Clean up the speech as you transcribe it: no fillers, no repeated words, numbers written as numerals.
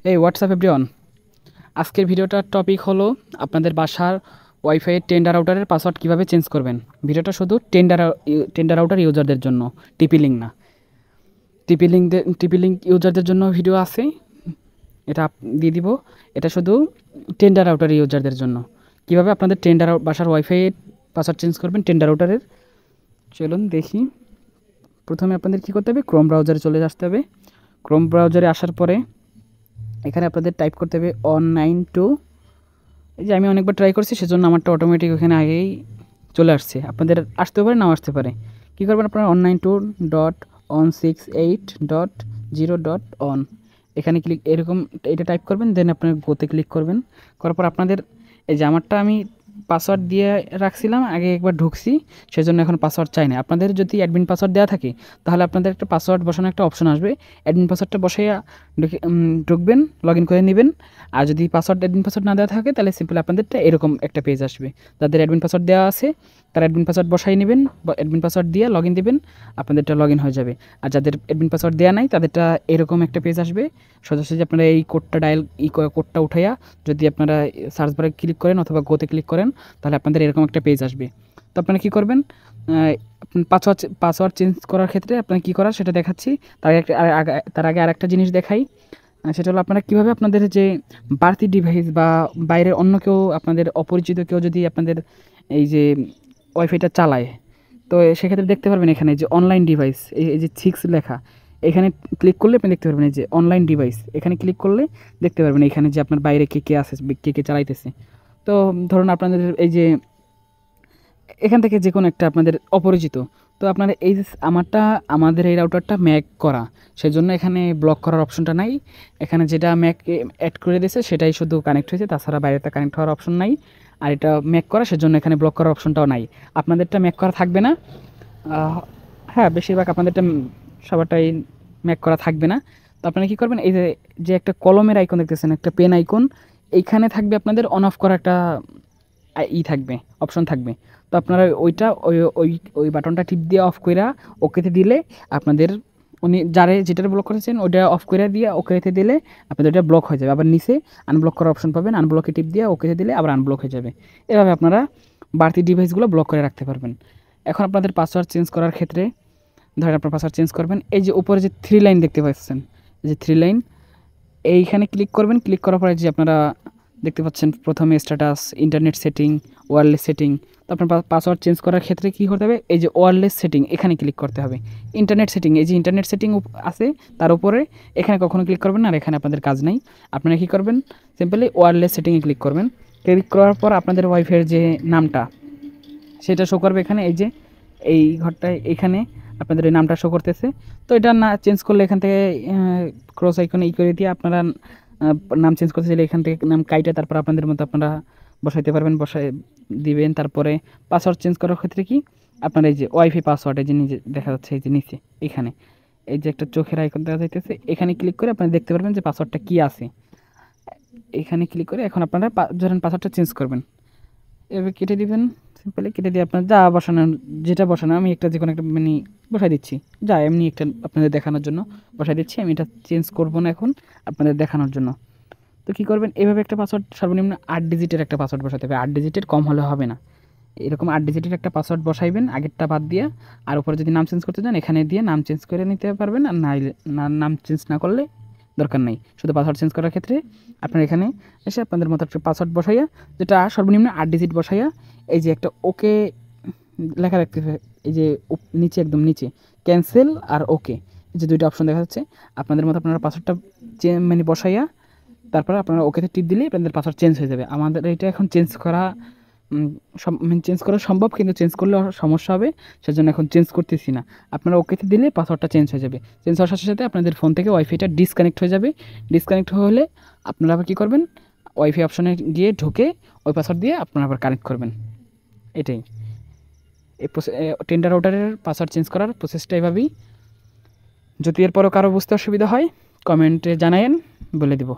এই WhatsApp everyone, আজকের ভিডিওটার টপিক হলো আপনাদের বাসার ওয়াইফাই টেন্ডার রাউটারের পাসওয়ার্ড কীভাবে চেঞ্জ করবেন। ভিডিওটা শুধু টেন্ডার রাউটার ইউজারদের জন্য, টিপি লিঙ্ক না। টিপি লিঙ্ক ইউজারদের জন্য ভিডিও আছে, এটা দিয়ে দিব। এটা শুধু টেন্ডার রাউটার ইউজারদের জন্য, কীভাবে আপনাদের বাসার ওয়াইফাই পাসওয়ার্ড চেঞ্জ করবেন টেন্ডার রাউটারের। চলুন দেখি। প্রথমে আপনাদের কী করতে হবে, ক্রোম ব্রাউজারে চলে আসতে হবে। ক্রোম ব্রাউজারে আসার পরে এখানে আপনাদের টাইপ করতে হবে 192। এই যে আমি অনেকবার ট্রাই করছি, সেজন্য আমারটা অটোমেটিক ওখানে আগেই চলে আসছে। আপনাদের আসতে পারে, নাও আসতে পারে। কী করবেন আপনারা 192.168.0.1 এখানে এরকম এটা টাইপ করবেন, দেন আপনার গোতে ক্লিক করবেন। করার পর আপনাদের এই যে আমারটা আমি পাসওয়ার্ড দিয়ে রাখছিলাম, আগে একবার ঢুকছি, সেজন্য এখন পাসওয়ার্ড চাই না। আপনাদের যদি অ্যাডমিন পাসওয়ার্ড দেওয়া থাকে, তাহলে আপনাদের একটা পাসওয়ার্ড বসানোর একটা অপশন আসবে। অ্যাডমিন পাসওয়ার্ডটা বসাইয়া ঢুকবেন, লগ ইন করে নেবেন। আর যদি অ্যাডমিন পাসওয়ার্ড না দেওয়া থাকে, তাহলে সিম্পল আপনাদেরটা এরকম একটা পেজ আসবে। যাদের অ্যাডমিন পাসওয়ার্ড দেওয়া আছে, তারা অ্যাডমিন পাসওয়ার্ড বসাই নেবেন, অ্যাডমিন পাসওয়ার্ড দিয়ে লগ ইন দেবেন, আপনাদেরটা লগ ইন হয়ে যাবে। আর যাদের অ্যাডমিন পাসওয়ার্ড দেওয়া নাই, তাদেরটা এরকম একটা পেজ আসবে। সোজাসুজি আপনারা এই কোডটা উঠাইয়া যদি আপনারা সার্চ বারে ক্লিক করেন অথবা গোতে ক্লিক করেন, তাহলে আপনাদের এরকম একটা পেজ আসবে। তো আপনারা কী করবেন, পাসওয়ার্ড চেঞ্জ করার ক্ষেত্রে আপনার কী করার সেটা দেখাচ্ছি। তার আগে আরেকটা জিনিস দেখাই, সেটা হলো আপনারা কীভাবে আপনাদের যে বাড়তি ডিভাইস বা বাইরের অন্য কেউ, আপনাদের অপরিচিত কেউ যদি আপনাদের এই যে ওয়াইফাইটা চালায়, তো সেক্ষেত্রে দেখতে পারবেন এখানে যে অনলাইন ডিভাইস, এই যে 6 লেখা, এখানে ক্লিক করলে আপনি দেখতে পারবেন এই যে অনলাইন ডিভাইস। এখানে ক্লিক করলে দেখতে পারবেন এখানে যে আপনার বাইরে কে কে আছে, কে কে চালাইতেছে। তো ধরুন আপনাদের এই যে এখান থেকে যে কোনো একটা আপনাদের অপরিচিত, তো আপনার এই যে আমাদের এই রাউটারটা ম্যাক করা, সেজন্য এখানে ব্লক করার অপশনটা নাই। এখানে যেটা ম্যাক অ্যাড করে দিয়েছে সেটাই শুধু কানেক্ট হয়েছে, তাছাড়া বাইরেটা কানেক্ট হওয়ার অপশন নাই। আর এটা ম্যাক করা, সেজন্য এখানে ব্লক করার অপশনটাও নাই। আপনাদেরটা ম্যাক করা থাকবে না। হ্যাঁ, বেশিরভাগ আপনাদেরটা সবারটাই ম্যাক করা থাকবে না। তো আপনারা কী করবেন, এই যে একটা কলমের আইকন দেখতেছেন, একটা পেন আইকন, এইখানে থাকবে আপনাদের অন অফ করা একটা থাকবে, অপশন থাকবে। তো আপনারা ওইটা ওই বাটনটা টিপ দিয়ে অফ কইরা ওকেতে দিলে আপনাদের যেটা ব্লক করেছেন ওইটা অফ করে দিয়ে ওকেতে দিলে আপনাদের ওইটা ব্লক হয়ে যাবে। আবার নিচে আনব্লক করার অপশন পাবেন, আনব্লকে টিপ দিয়ে ওকেতে দিলে আবার আনব্লক হয়ে যাবে। এভাবে আপনারা বাড়তি ডিভাইসগুলো ব্লক করে রাখতে পারবেন। এখন আপনাদের পাসওয়ার্ড চেঞ্জ করার ক্ষেত্রে ধরেন আপনার পাসওয়ার্ড চেঞ্জ করবেন, এই যে উপরে যে 3 লাইন দেখতে পাচ্ছেন, এই যে 3 লাইন, এইখানে ক্লিক করবেন। ক্লিক করার পরে যে আপনারা দেখতে পাচ্ছেন প্রথমে status, internet setting, wireless setting. তো আপনার পাসওয়ার্ড চেঞ্জ করার ক্ষেত্রে কী করতে হবে, এই যে ওয়্যারলেস সেটিং এখানে ক্লিক করতে হবে। ইন্টারনেট সেটিং, এই যে ইন্টারনেট সেটিং আছে তার উপরে, এখানে কখনো ক্লিক করবেন না, আর এখানে আপনাদের কাজ নেই। আপনারা কী করবেন, সিম্পলি ওয়্যারলেস সেটিংয়ে ক্লিক করবেন। ক্লিক করার পর আপনাদের ওয়াইফাইয়ের যে নামটা সেটা শো করবে এখানে, এই যে এই ঘরটায় এখানে আপনাদের এই নামটা শো করতেছে। তো এটা না চেঞ্জ করলে এখান থেকে ক্রস আইকনে করে দিয়ে আপনারা নাম চেঞ্জ করতে চাইলে এখান থেকে নাম কাইটা তারপর আপনাদের মতো আপনারা বসাইতে পারবেন, বসাই দিবেন। তারপরে পাসওয়ার্ড চেঞ্জ করার ক্ষেত্রে কি আপনার এই যে ওয়াইফাই পাসওয়ার্ড, এই যে নিজে দেখা যাচ্ছে, এই যে নিচে এখানে এই যে একটা চোখের আইকন দেখা যাইতেছে, এখানে ক্লিক করে আপনারা দেখতে পারবেন যে পাসওয়ার্ডটা কী আছে। এখানে ক্লিক করে এখন আপনারা ধরেন পাসওয়ার্ডটা চেঞ্জ করবেন, এভাবে কেটে দিবেন। সিম্পলি কেটে দিয়ে আপনার যেটা বসানো, আমি একটা যে কোনো একটা বসাই দিচ্ছি, এমনি একটা আপনাদের দেখানোর জন্য বসাই দিচ্ছি। আমি এটা চেঞ্জ করব না এখন, আপনাদের দেখানোর জন্য। তো কী করবেন, এভাবে একটা পাসওয়ার্ড সর্বনিম্ন 8 ডিজিটের একটা পাসওয়ার্ড বসাতে হবে। 8 ডিজিটের কম হলে হবে না। এরকম 8 ডিজিটের একটা পাসওয়ার্ড বসাইবেন, আগেরটা বাদ দিয়ে। আর উপরে যদি নাম চেঞ্জ করতে চান, এখানে দিয়ে নাম চেঞ্জ করে নিতে পারবেন। আর নাম চেঞ্জ না করলে দরকার নেই। শুধু পাসওয়ার্ড চেঞ্জ করার ক্ষেত্রে আপনার এখানে এসে আপনাদের মতো একটা পাসওয়ার্ড বসাইয়া, যেটা সর্বনিম্ন 8 ডিজিট বসাইয়া, এই যে একটা ওকে লেখা রাখতে হবে, এই যে নিচে একদম নিচে ক্যান্সেল আর ওকে, এই যে দুইটা অপশন দেখা যাচ্ছে। আপনাদের মতো আপনারা পাসওয়ার্ডটা বসাইয়া তারপরে আপনারা ওকেতে টিপ দিলেই আপনাদের পাসওয়ার্ড চেঞ্জ হয়ে যাবে। আমাদের এটা এখন চেঞ্জ করা সম্ভব, কিন্তু চেঞ্জ করলে সমস্যা হবে, সেজন্য এখন চেঞ্জ করতেছি না। আপনারা ওকেতে দিলে পাসওয়ার্ডটা চেঞ্জ হয়ে যাবে। চেঞ্জ হওয়ার সাথে সাথে আপনাদের ফোন থেকে ওয়াইফাইটা ডিসকানেক্ট হয়ে যাবে। ডিসকানেক্ট হলে আপনারা আবার কী করবেন, ওয়াইফাই অপশনে গিয়ে ঢুকে ওই পাসওয়ার্ড দিয়ে আপনারা আবার কানেক্ট করবেন। এটাই এই টেন্ডার রাউটারের পাসওয়ার্ড চেঞ্জ করার প্রসেসটা এভাবেই। যদি এরপরও কারো বুঝতে অসুবিধা হয় কমেন্টে জানায়েন, বলে দিব।